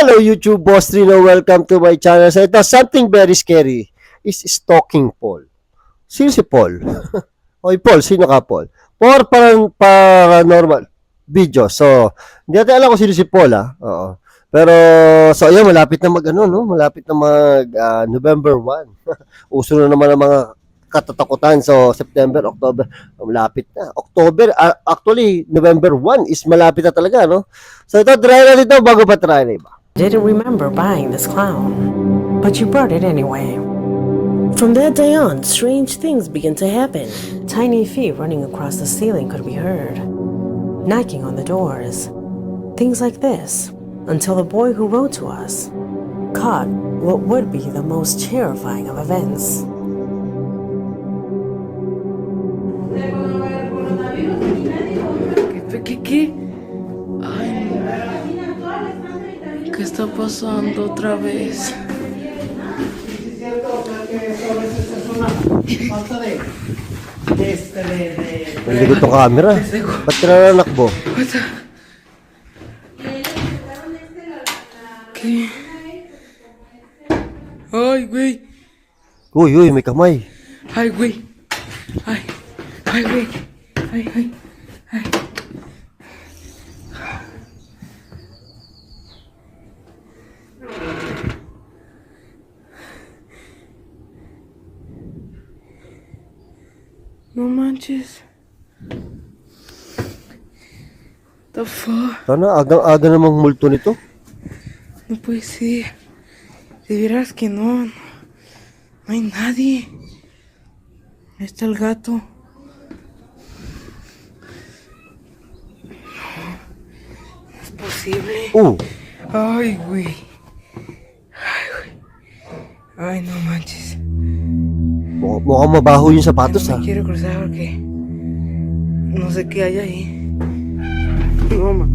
Hello YouTube boss Rino, welcome to my channel. So ito, something very scary is stalking Paul. Sino si Paul? Oy Paul, sino ka Paul? Paranormal video. So, hindi natin alam kung sino si Paul Oo. Pero, so ayun, malapit na Malapit na November 1. Uso na naman ang mga katatakutan. So, September, October, malapit na. October, actually, November 1 is malapit na talaga, no? So, ito, try na dito bago pa try na iba. Didn't remember buying this clown, but you brought it anyway. From that day on, strange things began to happen. Tiny feet running across the ceiling could be heard, knocking on the doors. Things like this, until the boy who wrote to us caught what would be the most terrifying of events. ¿Qué? Ay, ¿qué está pasando otra vez? Naligot ang camera. Ba't ka nananakbo? ¿Qué? Ay, güey. Uy, may kamay. Ay, güey. Ay, güey. Ay. No manches. The fuck? Sana, aga namang multo nito. No puede ser. De veras que no hay nadie. Ahí está el gato. No es posible. Ay, güey. Ay, no manches. Mukhang mabaho yung sapatos No me quiero cruzar porque no sé qué hay ahí. No, ma.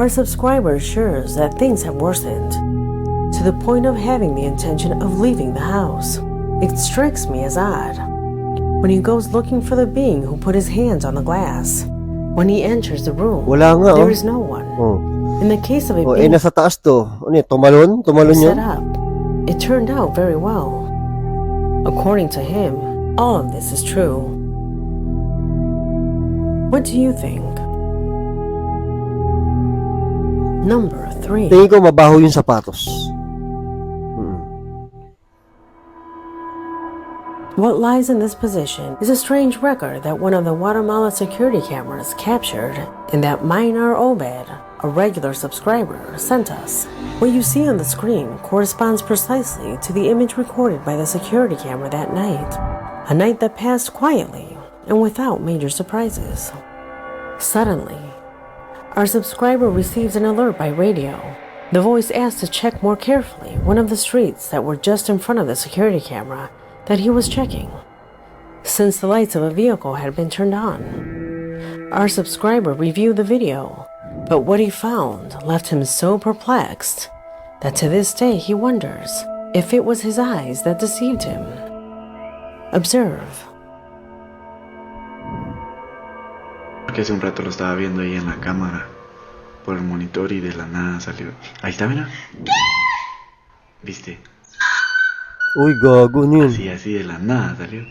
Our subscriber assures that things have worsened to the point of having the intention of leaving the house. It strikes me as odd when he goes looking for the being who put his hands on the glass. When he enters the room, there is no one. In the case of a being nasa taas to. Ano yun? Tumalon set yun? up, it turned out very well. According to him, all of this is true. What do you think? Number 3. Tingin ko mabaho yung sapatos. What lies in this position is a strange record that one of the Guatemala security cameras captured and that Minor Obed, a regular subscriber, sent us. What you see on the screen corresponds precisely to the image recorded by the security camera that night. A night that passed quietly and without major surprises. Suddenly, our subscriber receives an alert by radio. The voice asks to check more carefully one of the streets that were just in front of the security camera that he was checking, since the lights of a vehicle had been turned on. Our subscriber reviewed the video, but what he found left him so perplexed that to this day he wonders if it was his eyes that deceived him. Observe. Que hace un rato lo estaba viendo ahí en la cámara por el monitor y de la nada salió. Ahí está, mira. ¿Viste? Uy, gago niyan. Así de la nada salió.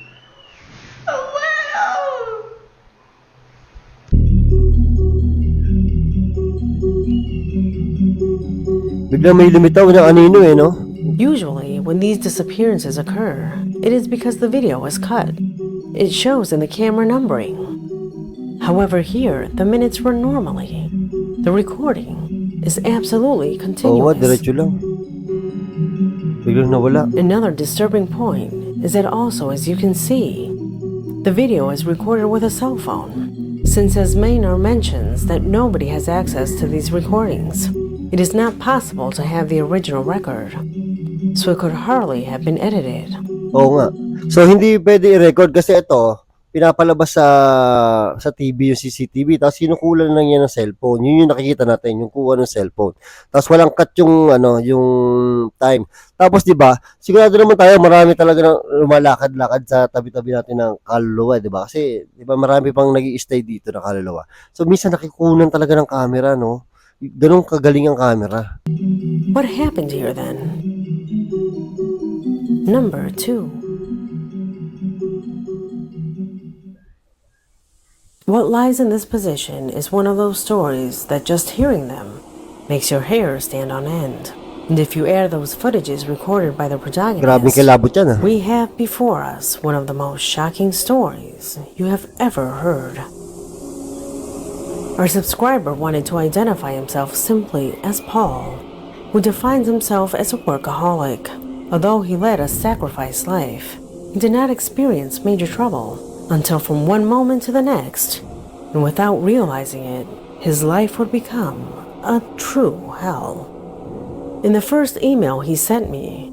Bigla may lumitaw na kanino no? Usually, when these disappearances occur, it is because the video is cut. It shows in the camera numbering. However, here, the minutes run normally. The recording is absolutely continuous. Diretso lang. Biglang nawala. Another disturbing point is that also, as you can see, the video is recorded with a cell phone. Since as Maynard mentions that nobody has access to these recordings, it is not possible to have the original record. So it could hardly have been edited. Oo nga. So, hindi pwede i-record kasi ito, pinapalabas sa TV yung CCTV, tapos kinukulan lang yan ng cellphone. Yun yung nakikita natin, yung kuha ng cellphone. Tapos walang cut yung yung time. Tapos 'di ba? Sigurado naman tayo marami talaga nang lumalakad-lakad sa tabi-tabi natin ng kaluluwa, 'di ba? Kasi 'di ba marami pang nag-i-stay dito na kaluluwa. So minsan nakikunan talaga ng camera, no? Ganun kagaling ang camera. What happened here then? Number 2. What lies in this position is one of those stories that just hearing them makes your hair stand on end. And if you add those footages recorded by the Grabe protagonist, kilabot yan, ah. we have before us one of the most shocking stories you have ever heard. Our subscriber wanted to identify himself simply as Paul, who defines himself as a workaholic. Although he led a sacrificed life, he did not experience major trouble until from one moment to the next, and without realizing it, his life would become a true hell. In the first email he sent me,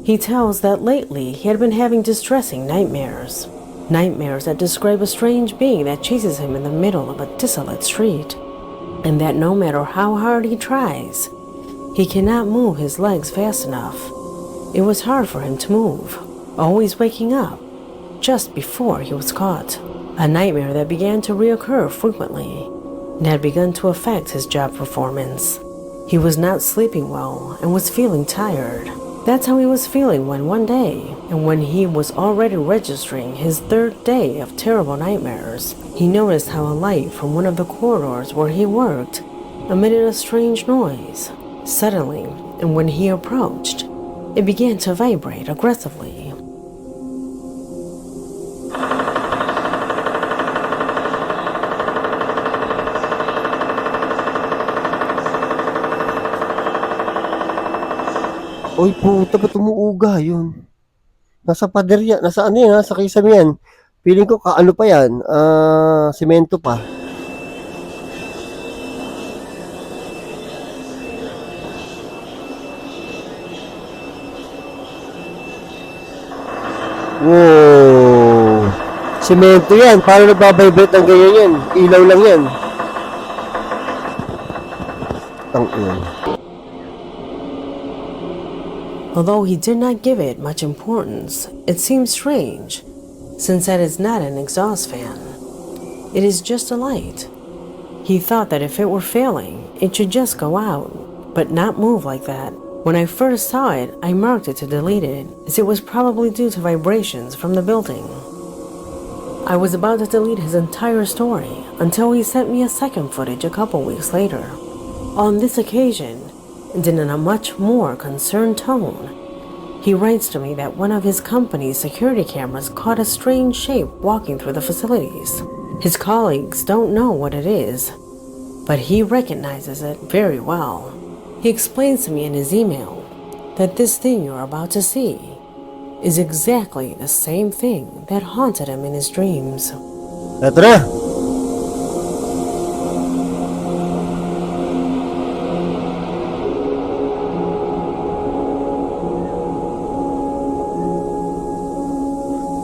he tells that lately he had been having distressing nightmares. Nightmares that describe a strange being that chases him in the middle of a desolate street, and that no matter how hard he tries, he cannot move his legs fast enough. It was hard for him to move, always waking up just before he was caught. A nightmare that began to reoccur frequently and had begun to affect his job performance. He was not sleeping well and was feeling tired. That's how he was feeling when one day, and when he was already registering his third day of terrible nightmares, he noticed how a light from one of the corridors where he worked emitted a strange noise. Suddenly, and when he approached, it began to vibrate aggressively. Uy, puta, ba't umuuga yun? Nasa paderya, nasa ano yan, nasa kisame yan. Feeling ko, kaano pa yan, simento pa. Wow! Simento yan, paano nagbabibrate ng ganyan yan? Ilaw lang yan. Tangin. Although he did not give it much importance, it seemed strange, since that is not an exhaust fan. It is just a light. He thought that if it were failing, it should just go out, but not move like that. When I first saw it, I marked it to delete it, as it was probably due to vibrations from the building. I was about to delete his entire story until he sent me a second footage a couple weeks later. On this occasion, and in a much more concerned tone, he writes to me that one of his company's security cameras caught a strange shape walking through the facilities. His colleagues don't know what it is, but he recognizes it very well. He explains to me in his email that this thing you're about to see is exactly the same thing that haunted him in his dreams. Eto na!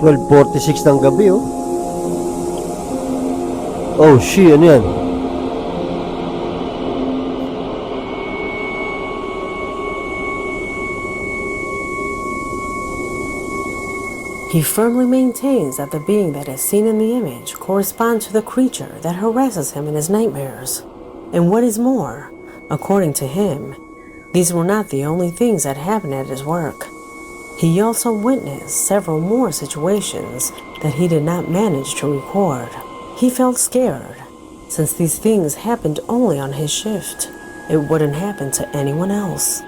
$12:46 ng gabi, oh. Oh, ano yan? He firmly maintains that the being that is seen in the image corresponds to the creature that harasses him in his nightmares. And what is more, according to him, these were not the only things that happened at his work. He also witnessed several more situations that he did not manage to record. He felt scared, since these things happened only on his shift. It wouldn't happen to anyone else.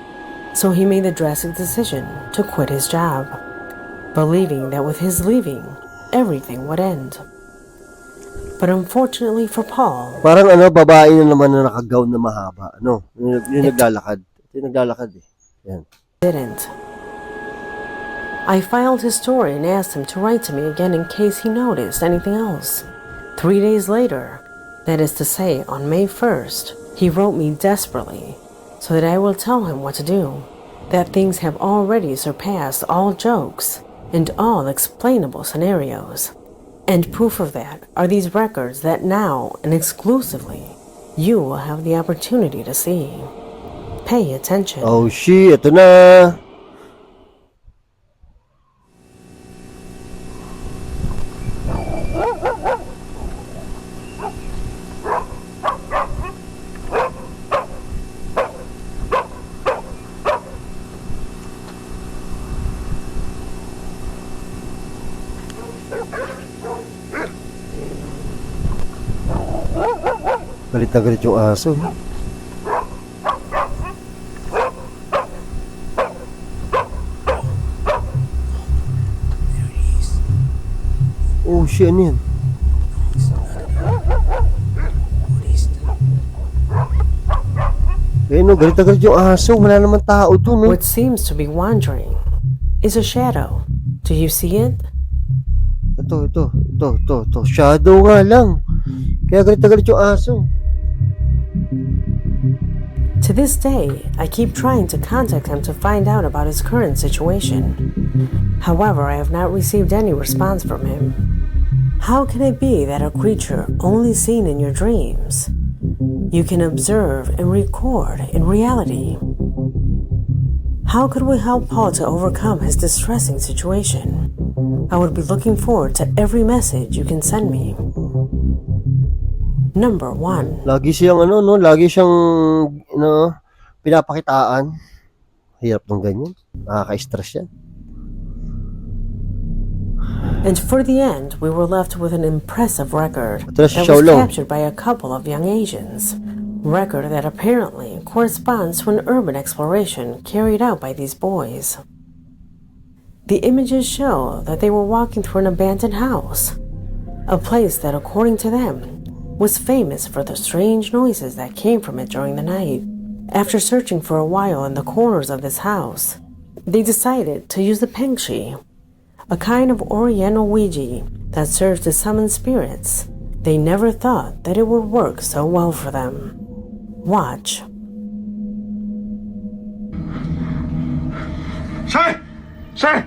So he made the drastic decision to quit his job, believing that with his leaving, everything would end. But unfortunately for Paul, Parang babae na naman na nakagown na mahaba. Yung naglalakad. Yung naglalakad eh. Yan. didn't. I filed his story and asked him to write to me again in case he noticed anything else. 3 days later, that is to say on May 1st, he wrote me desperately so that I will tell him what to do, that things have already surpassed all jokes and all explainable scenarios. And proof of that are these records that now and exclusively you will have the opportunity to see. Pay attention. Oh shit, ito na. Galit na galit yung aso. Oh shit, ano yan? Eh no, galit na galit yung aso. Wala naman tao dun, no? What seems to be wandering is a shadow. Do you see it? Ito. Shadow nga lang. Kaya galit na galit yung aso. To this day, I keep trying to contact him to find out about his current situation. However, I have not received any response from him. How can it be that a creature only seen in your dreams you can observe and record in reality? How could we help Paul to overcome his distressing situation? I would be looking forward to every message you can send me. Number 1. Lagi siyang pinapakitaan. Hirap nung ganyan. Nakaka-stress yan. And for the end, we were left with an impressive record Ito na si that was Xiaolong. captured by a couple of young Asians. Record that apparently corresponds to an urban exploration carried out by these boys. The images show that they were walking through an abandoned house, a place that, according to them, was famous for the strange noises that came from it during the night. After searching for a while in the corners of this house, they decided to use the pengshi, a kind of oriental Ouija that serves to summon spirits. They never thought that it would work so well for them. Watch. 谁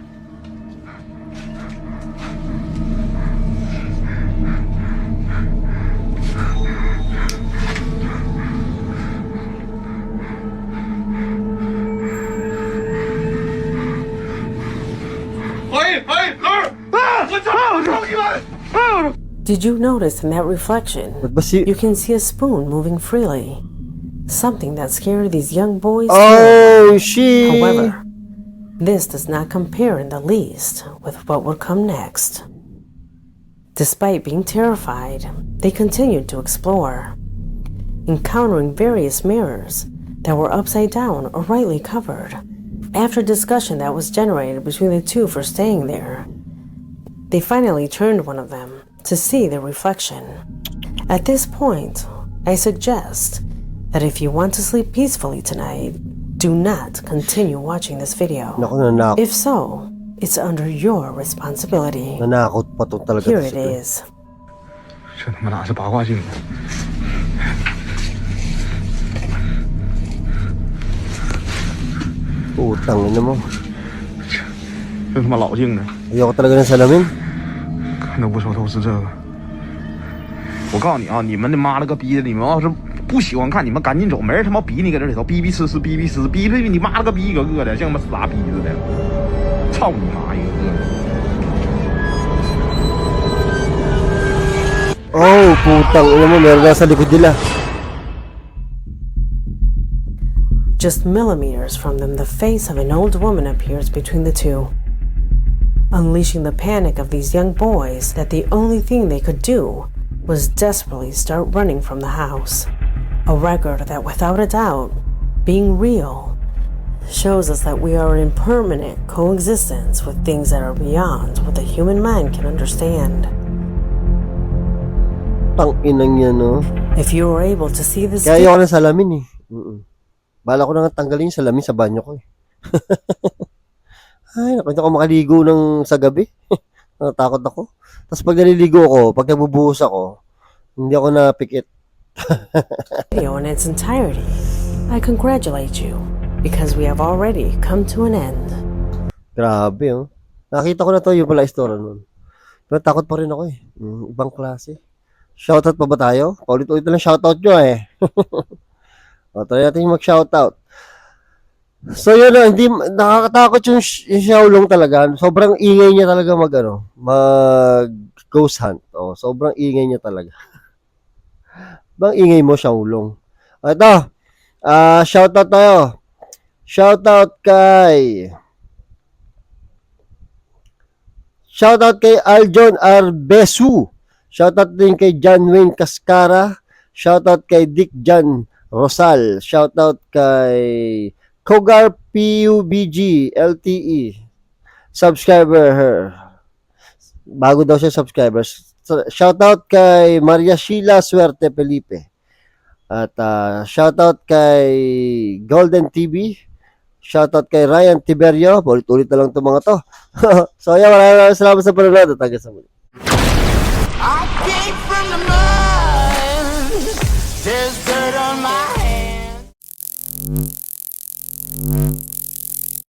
？Did you notice in that reflection, Ba't ba si... you can see a spoon moving freely? Something that scared these young boys. Oh shit! However, this does not compare in the least with what would come next. Despite being terrified, they continued to explore, encountering various mirrors that were upside down or rightly covered. After discussion that was generated between the two for staying there, they finally turned one of them to see the reflection. At this point, I suggest that if you want to sleep peacefully tonight, do not continue watching this video. Naku, If so, it's under your responsibility. nanakot pa to talaga. Here it is. 这他妈哪是八卦镜啊！ Putang ina mo. 这他妈老镜呢， Ayoko talaga ng salamin. 看都不说都是这个。我告诉你啊，你们的妈了个逼的！你们要是不喜欢看，你们赶紧走，没人他妈逼你搁这里头逼逼呲呲逼逼呲呲逼逼你妈了个逼一个个的，像他妈傻逼似的！操你妈一个个的！ Oh, putang ina mo, meron na sa likod nila. Just millimeters from them, the face of an old woman appears between the two, unleashing the panic of these young boys that the only thing they could do was desperately start running from the house. A record that, without a doubt, being real, shows us that we are in permanent coexistence with things that are beyond what the human mind can understand. Tang inang yan, no? If you were able to see this Kaya ayoko ng salamin, eh. Bala ko na nga tanggalin yung salamin sa banyo ko, eh. Ay, naku, hindi ako makaligo sa gabi. Natatakot ako. Tapos pag naliligo ako, pag nabubuhos ako, hindi ako napikit. video in its entirety, I congratulate you because we have already come to an end. Grabe, oh. Nakita ko na to yung pala istorya nun. Pero takot pa rin ako eh. Ibang klase. Shoutout pa ba tayo? Paulit-ulit na lang shoutout nyo eh. O, try natin mag-shoutout. So yun na, hindi nakakatakot yung Xiaolong talaga. Sobrang ingay niya talaga mag ghost hunt. O, sobrang ingay niya talaga. Bang ingay mo Xiaolong. O, ito. Shoutout tayo. Shoutout kay Aljon Arbesu. Shoutout din kay John Wayne Cascara. Shoutout kay Dick John Rosal. Shoutout kay Kogar PUBG LTE. Subscriber. Bago daw siya subscribers. Shoutout kay Maria Sheila Suerte Felipe. At shoutout kay Golden TV. Shoutout kay Ryan Tiberio. Ulit-ulit na lang itong mga to. So, yan. Maraming salamat sa panonood. At hanggang sa muli. I came from the mud. There's dirt on my hands.